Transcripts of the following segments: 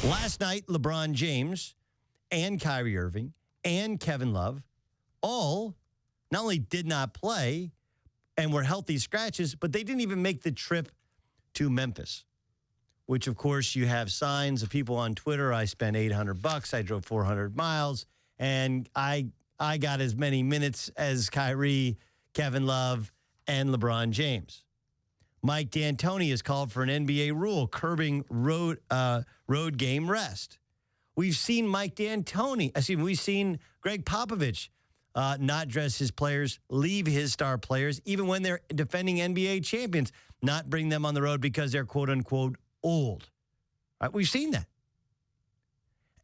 Last night, LeBron James and Kyrie Irving and Kevin Love all not only did not play and were healthy scratches, but they didn't even make the trip to Memphis, which, of course, you have signs of people on Twitter. I spent $800. I drove 400 miles, and I got as many minutes as Kyrie, Kevin Love, and LeBron James. Mike D'Antoni has called for an NBA rule curbing road game rest. We've seen Mike D'Antoni. We've seen Greg Popovich not dress his players, leave his star players, even when they're defending NBA champions, not bring them on the road because they're quote unquote old. Right? We've seen that.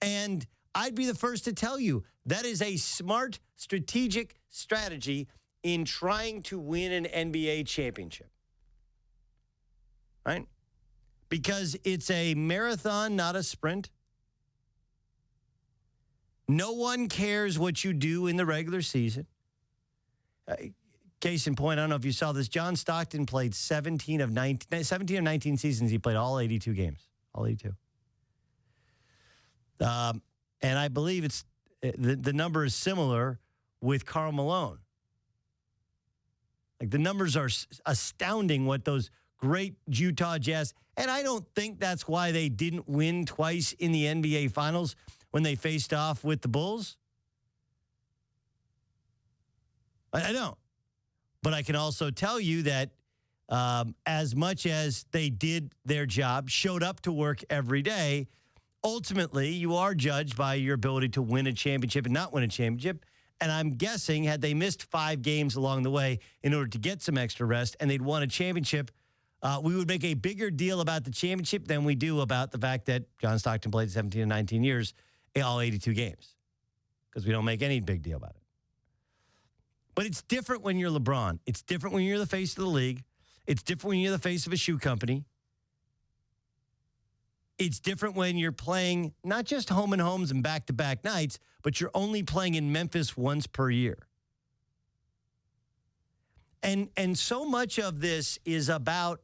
And I'd be the first to tell you that is a smart, strategic strategy in trying to win an NBA championship. Right? Because it's a marathon, not a sprint. No one cares what you do in the regular season. Case in point, I don't know if you saw this. John Stockton played 17 of 19 seasons. He played all 82 games, all 82. And I believe it's the number is similar with Karl Malone. Like the numbers are astounding what those great Utah Jazz, and I don't think that's why they didn't win twice in the NBA Finals when they faced off with the Bulls. I don't. But I can also tell you that as much as they did their job, showed up to work every day, ultimately you are judged by your ability to win a championship and not win a championship. And I'm guessing had they missed 5 games along the way in order to get some extra rest and they'd won a championship, we would make a bigger deal about the championship than we do about the fact that John Stockton played 17 and 19 years, all 82 games, because we don't make any big deal about it. But it's different when you're LeBron. It's different when you're the face of the league. It's different when you're the face of a shoe company. It's different when you're playing not just home and homes and back-to-back nights, but you're only playing in Memphis once per year. And so much of this is about,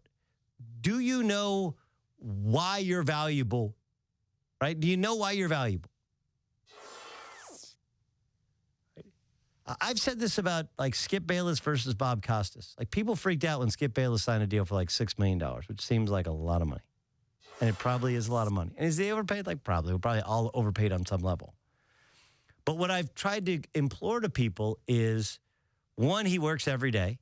do you know why you're valuable, right? Do you know why you're valuable? I've said this about like Skip Bayless versus Bob Costas. Like people freaked out when Skip Bayless signed a deal for like $6 million, which seems like a lot of money. And it probably is a lot of money. And is he overpaid? Like probably. We're probably all overpaid on some level. But what I've tried to implore to people is, one, he works every day.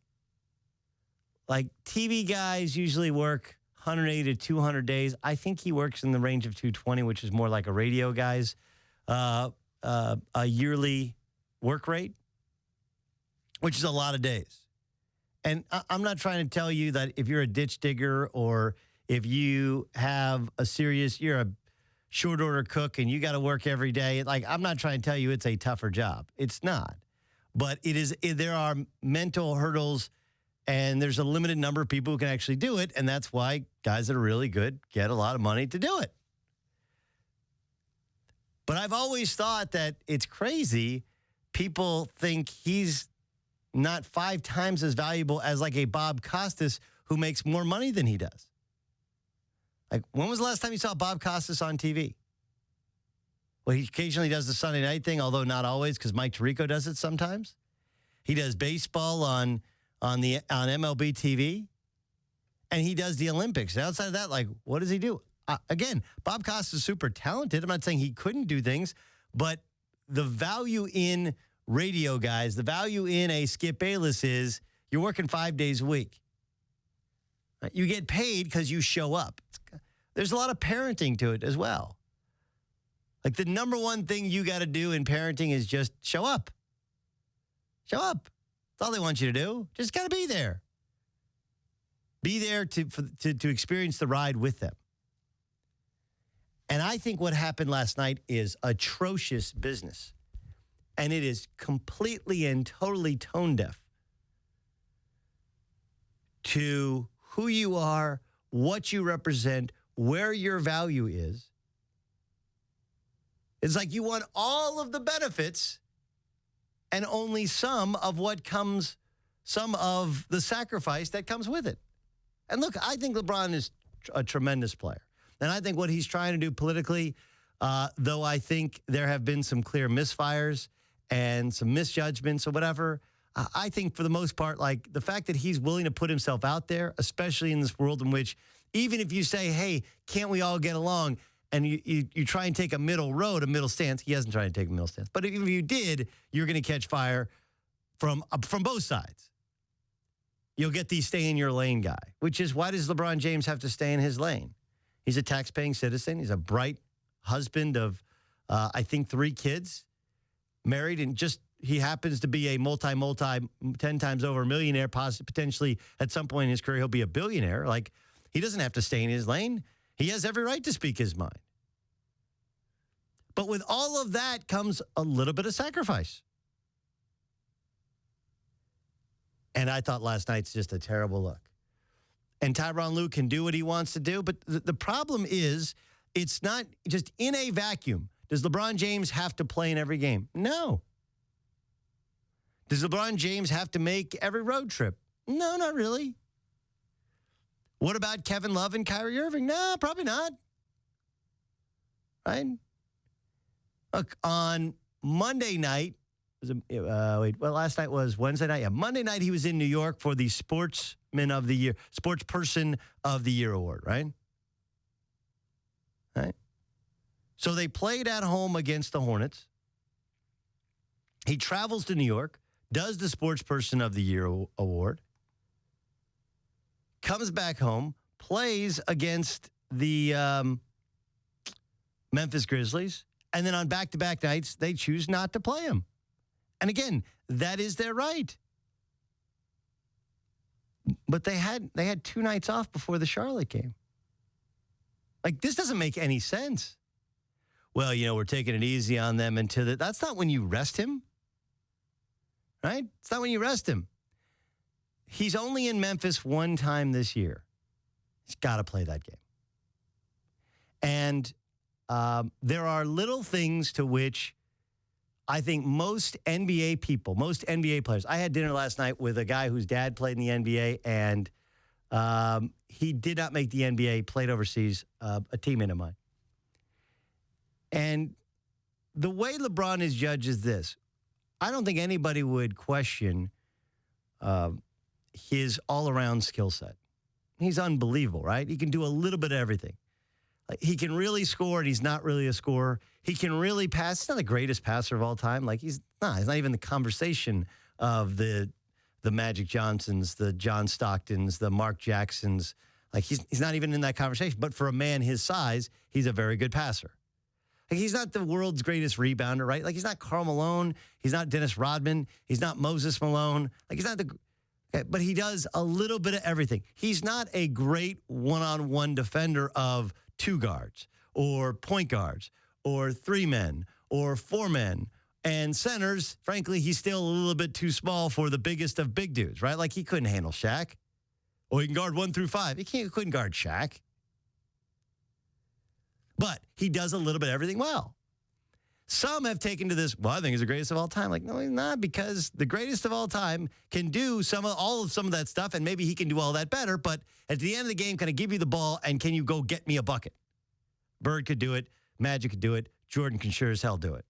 Like TV guys usually work 180 to 200 days. I think he works in the range of 220, which is more like a radio guy's a yearly work rate, which is a lot of days. And I'm not trying to tell you that if you're a ditch digger or if you have you're a short order cook and you got to work every day. Like, I'm not trying to tell you it's a tougher job. It's not. But there are mental hurdles and there's a limited number of people who can actually do it. And that's why guys that are really good get a lot of money to do it. But I've always thought that it's crazy. People think he's not 5 times as valuable as like a Bob Costas who makes more money than he does. Like, when was the last time you saw Bob Costas on TV? Well, he occasionally does the Sunday night thing, although not always, because Mike Tirico does it sometimes. He does baseball on MLB TV, and he does the Olympics. And outside of that, like, what does he do? Again, Bob Costas is super talented. I'm not saying he couldn't do things, but the value in radio guys, the value in a Skip Bayless is you're working 5 days a week. You get paid because you show up. There's a lot of parenting to it as well. Like the number one thing you got to do in parenting is just show up. Show up. That's all they want you to do. Just got to be there. Be there to experience the ride with them. And I think what happened last night is atrocious business. And it is completely and totally tone deaf to who you are, what you represent, where your value is. It's like you want all of the benefits and only some of the sacrifice that comes with it. And look, I think LeBron is a tremendous player. And I think what he's trying to do politically, though I think there have been some clear misfires and some misjudgments or whatever, I think for the most part, like the fact that he's willing to put himself out there, especially in this world in which even if you say, hey, can't we all get along? And you try and take a middle road, a middle stance. He hasn't tried to take a middle stance. But if you did, you're going to catch fire from both sides. You'll get the stay in your lane guy, which is why does LeBron James have to stay in his lane? He's a tax-paying citizen. He's a bright husband of, I think, 3 kids, married, and just he happens to be a multi 10 times over millionaire, potentially at some point in his career, he'll be a billionaire. Like, he doesn't have to stay in his lane. He has every right to speak his mind. But with all of that comes a little bit of sacrifice. And I thought last night's just a terrible look. And Tyronn Lue can do what he wants to do, but the problem is it's not just in a vacuum. Does LeBron James have to play in every game? No. Does LeBron James have to make every road trip? No, not really. What about Kevin Love and Kyrie Irving? No, probably not. Right? Look, on Monday night, last night was Wednesday night. Yeah, Monday night he was in New York for the Sportsman of the Year, Sportsperson of the Year award, right? Right? So they played at home against the Hornets. He travels to New York, does the Sportsperson of the Year award, comes back home, plays against the Memphis Grizzlies, and then on back-to-back nights, they choose not to play him. And again, that is their right. But they had 2 nights off before the Charlotte game. Like, this doesn't make any sense. Well, we're taking it easy on them until that's not when you rest him. Right? It's not when you rest him. He's only in Memphis 1 time this year. He's got to play that game. And there are little things to which I think most NBA people, most NBA players. I had dinner last night with a guy whose dad played in the NBA, and he did not make the NBA, played overseas, a teammate of mine. And the way LeBron is judged is this. I don't think anybody would question his all-around skill set. He's unbelievable, right? He can do a little bit of everything. Like, he can really score, and he's not really a scorer. He can really pass. He's not the greatest passer of all time. Like, he's not even the conversation of the Magic Johnsons, the John Stocktons, the Mark Jacksons. Like, he's not even in that conversation. But for a man his size, he's a very good passer. Like, he's not the world's greatest rebounder, right? Like, he's not Karl Malone. He's not Dennis Rodman. He's not Moses Malone. Like, he's not but he does a little bit of everything. He's not a great one-on-one defender of 2 guards or point guards or 3 men or 4 men. And centers, frankly, he's still a little bit too small for the biggest of big dudes, right? Like, he couldn't handle Shaq. Or he can guard 1 through 5. He couldn't guard Shaq. But he does a little bit of everything well. Some have taken to this, well, I think he's the greatest of all time. Like, no, he's not, because the greatest of all time can do some of that stuff, and maybe he can do all that better. But at the end of the game, can I give you the ball, and can you go get me a bucket? Bird could do it. Magic could do it. Jordan can sure as hell do it.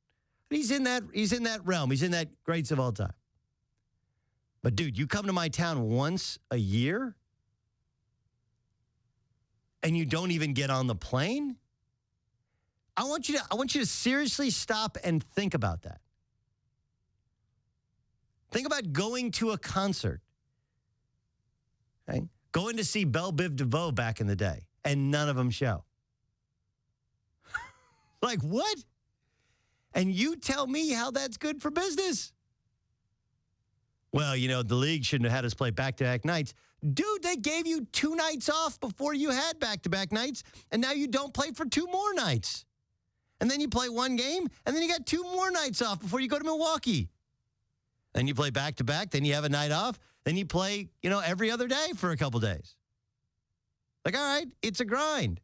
He's in that realm. He's in that greats of all time. But, dude, you come to my town once a year, and you don't even get on the plane? I want you to seriously stop and think about that. Think about going to a concert. Okay? Going to see Belle Biv DeVoe back in the day, and none of them show. Like, what? And you tell me how that's good for business. Well, the league shouldn't have had us play back-to-back nights. Dude, they gave you 2 nights off before you had back-to-back nights, and now you don't play for 2 more nights. And then you play 1 game, and then you got 2 more nights off before you go to Milwaukee. Then you play back-to-back, then you have a night off, then you play, every other day for a couple days. Like, all right, it's a grind.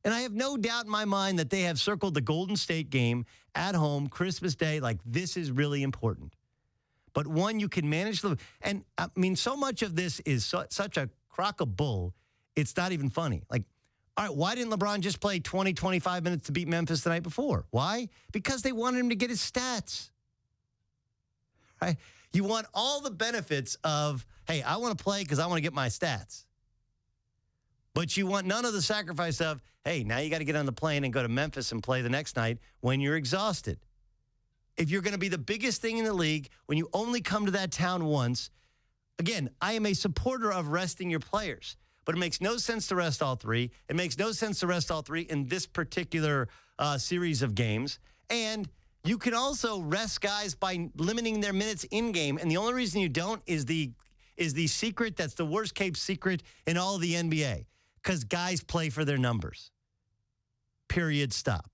And I have no doubt in my mind that they have circled the Golden State game at home, Christmas Day, like, this is really important. But one, you can manage and I mean, so much of this is such a crock of bull, it's not even funny. Like, All right, why didn't LeBron just play 20, 25 minutes to beat Memphis the night before? Why? Because they wanted him to get his stats. Right? You want all the benefits of, hey, I want to play because I want to get my stats. But you want none of the sacrifice of, hey, now you got to get on the plane and go to Memphis and play the next night when you're exhausted. If you're going to be the biggest thing in the league, when you only come to that town once, again, I am a supporter of resting your players. But it makes no sense to rest all three. It makes no sense to rest all three in this particular series of games. And you can also rest guys by limiting their minutes in-game. And the only reason you don't is the secret that's the worst-kept secret in all of the NBA. Because guys play for their numbers. Period. Stop.